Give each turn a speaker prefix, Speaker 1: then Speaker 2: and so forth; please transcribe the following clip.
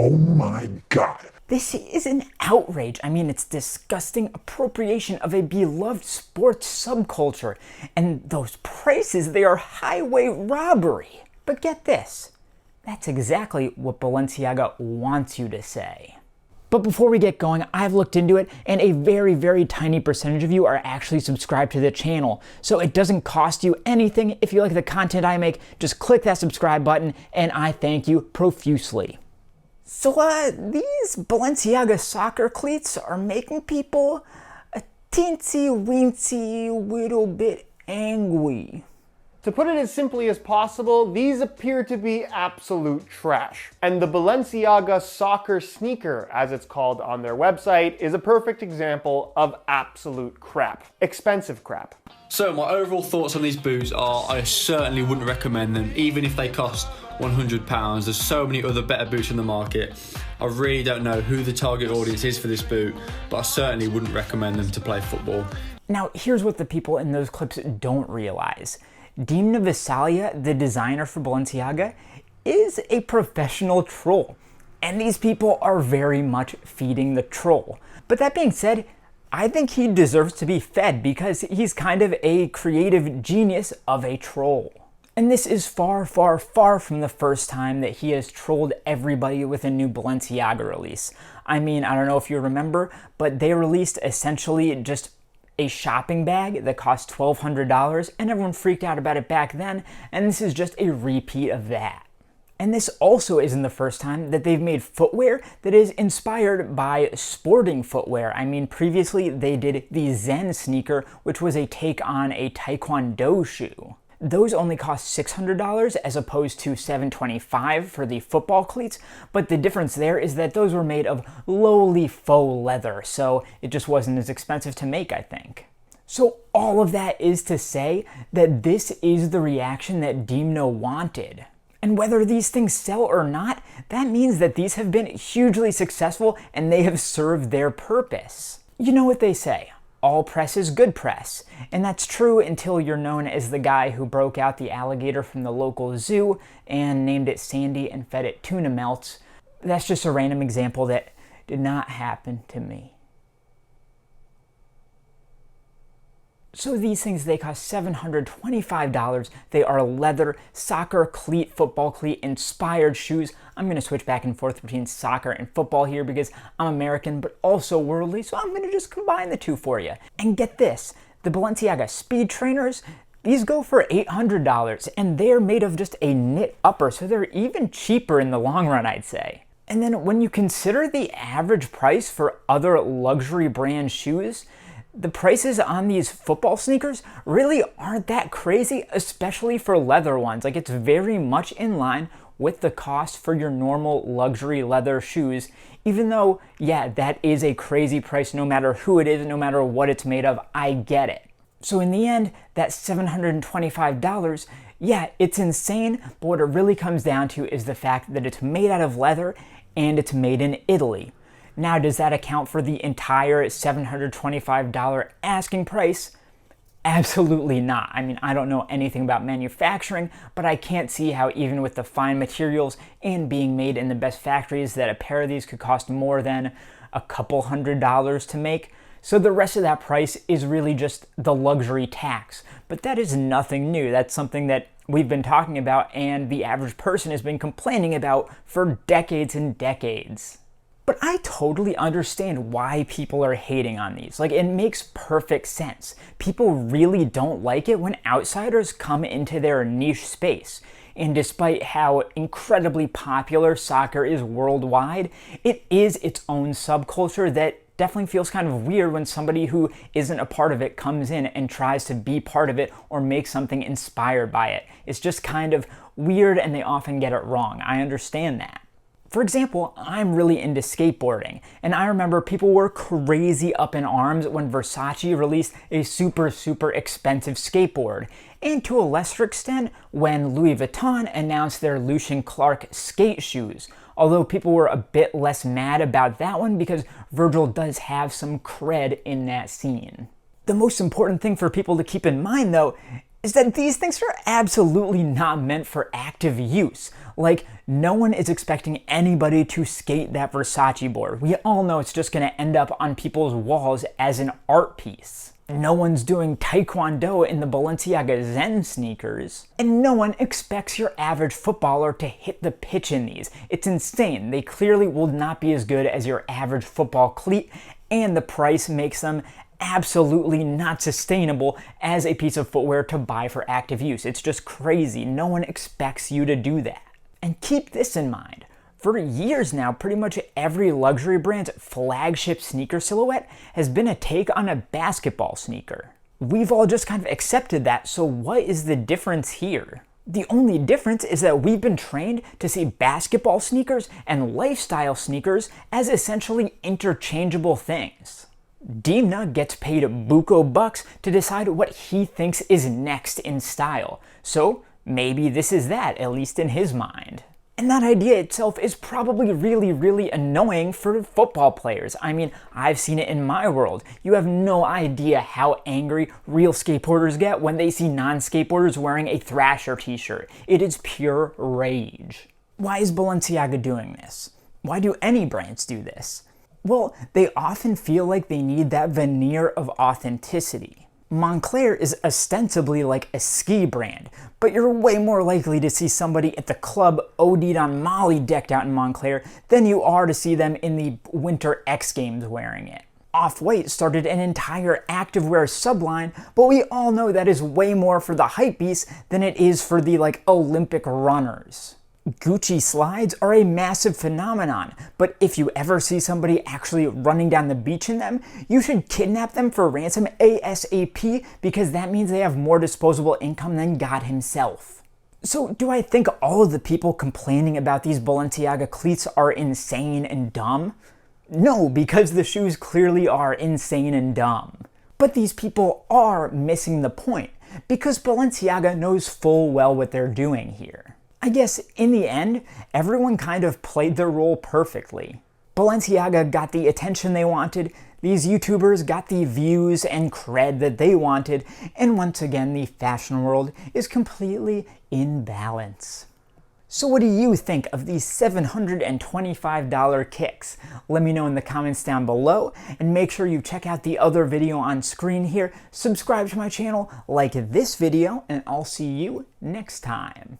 Speaker 1: Oh my God.
Speaker 2: This is an outrage. I mean, it's disgusting appropriation of a beloved sports subculture. And those prices, they are highway robbery. But get this, that's exactly what Balenciaga wants you to say. But before we get going, I've looked into it, and a very, very tiny percentage of you are actually subscribed to the channel. So it doesn't cost you anything. If you like the content I make, just click that subscribe button, and I thank you profusely. So these Balenciaga soccer cleats are making people a teensy-weensy little bit angry.
Speaker 3: To put it as simply as possible, these appear to be absolute trash. And the Balenciaga Soccer Sneaker, as it's called on their website, is a perfect example of absolute crap. Expensive crap.
Speaker 4: So my overall thoughts on these boots are I certainly wouldn't recommend them, even if they cost £100. There's so many other better boots in the market. I really don't know who the target audience is for this boot, but I certainly wouldn't recommend them to play football.
Speaker 2: Now, here's what the people in those clips don't realize. Dimna Visalia, the designer for Balenciaga, is a professional troll. And these people are very much feeding the troll. But that being said, I think he deserves to be fed because he's kind of a creative genius of a troll. And this is far, far, far from the first time that he has trolled everybody with a new Balenciaga release. I mean, I don't know if you remember, but they released essentially just a shopping bag that cost $1,200, and everyone freaked out about it back then, and this is just a repeat of that. And this also isn't the first time that they've made footwear that is inspired by sporting footwear. I mean, previously they did the Zen sneaker, which was a take on a Taekwondo shoe. Those only cost $600 as opposed to $725 for the football cleats, but the difference there is that those were made of lowly faux leather, so it just wasn't as expensive to make, I think. So all of that is to say that this is the reaction that Dimna wanted. And whether these things sell or not, that means that these have been hugely successful and they have served their purpose. You know what they say, all press is good press. And that's true until you're known as the guy who broke out the alligator from the local zoo and named it Sandy and fed it tuna melts. That's just a random example that did not happen to me. So these things, they cost $725. They are leather, soccer cleat, football cleat inspired shoes. I'm going to switch back and forth between soccer and football here because I'm American but also worldly, so I'm going to just combine the two for you. And get this, the Balenciaga speed trainers, these go for $800 and they're made of just a knit upper, so they're even cheaper in the long run, I'd say. And then when you consider the average price for other luxury brand shoes, the prices on these football sneakers really aren't that crazy, especially for leather ones. Like, it's very much in line with the cost for your normal luxury leather shoes, even though, yeah, that is a crazy price no matter who it is, no matter what it's made of. I get it. So in the end, that $725, yeah, it's insane, but what it really comes down to is the fact that it's made out of leather and it's made in Italy. Now, does that account for the entire $725 asking price? Absolutely not. I mean, I don't know anything about manufacturing, but I can't see how even with the fine materials and being made in the best factories that a pair of these could cost more than a couple $100s to make. So the rest of that price is really just the luxury tax. But that is nothing new. That's something that we've been talking about and the average person has been complaining about for decades and decades. But I totally understand why people are hating on these. Like, it makes perfect sense. People really don't like it when outsiders come into their niche space. And despite how incredibly popular soccer is worldwide, it is its own subculture that definitely feels kind of weird when somebody who isn't a part of it comes in and tries to be part of it or make something inspired by it. It's just kind of weird and they often get it wrong. I understand that. For example, I'm really into skateboarding, and I remember people were crazy up in arms when Versace released a super, super expensive skateboard, and to a lesser extent when Louis Vuitton announced their Lucien Clark skate shoes, although people were a bit less mad about that one because Virgil does have some cred in that scene. The most important thing for people to keep in mind, though, is that these things are absolutely not meant for active use. Like, no one is expecting anybody to skate that Versace board. We all know it's just gonna end up on people's walls as an art piece. No one's doing taekwondo in the Balenciaga Zen sneakers. And no one expects your average footballer to hit the pitch in these. It's insane. They clearly will not be as good as your average football cleat, and the price makes them absolutely not sustainable as a piece of footwear to buy for active use. It's just crazy. No one expects you to do that. And keep this in mind. For years now, pretty much every luxury brand's flagship sneaker silhouette has been a take on a basketball sneaker. We've all just kind of accepted that, so what is the difference here? The only difference is that we've been trained to see basketball sneakers and lifestyle sneakers as essentially interchangeable things. Dimna gets paid buco bucks to decide what he thinks is next in style, so maybe this is that, at least in his mind. And that idea itself is probably really annoying for football players. I mean, I've seen it in my world. You have no idea how angry real skateboarders get when they see non-skateboarders wearing a Thrasher t-shirt. It is pure rage. Why is Balenciaga doing this? Why do any brands do this? Well, they often feel like they need that veneer of authenticity. Moncler is ostensibly like a ski brand, but you're way more likely to see somebody at the club OD'd on Molly decked out in Moncler than you are to see them in the Winter X Games wearing it. Off-White started an entire activewear subline, but we all know that is way more for the hypebeasts than it is for the Olympic runners. Gucci slides are a massive phenomenon, but if you ever see somebody actually running down the beach in them, you should kidnap them for ransom ASAP, because that means they have more disposable income than God himself. So do I think all of the people complaining about these Balenciaga cleats are insane and dumb? No, because the shoes clearly are insane and dumb. But these people are missing the point, because Balenciaga knows full well what they're doing here. I guess in the end, everyone kind of played their role perfectly. Balenciaga got the attention they wanted, these YouTubers got the views and cred that they wanted, and once again the fashion world is completely in balance. So what do you think of these $725 kicks? Let me know in the comments down below, and make sure you check out the other video on screen here, subscribe to my channel, like this video, and I'll see you next time.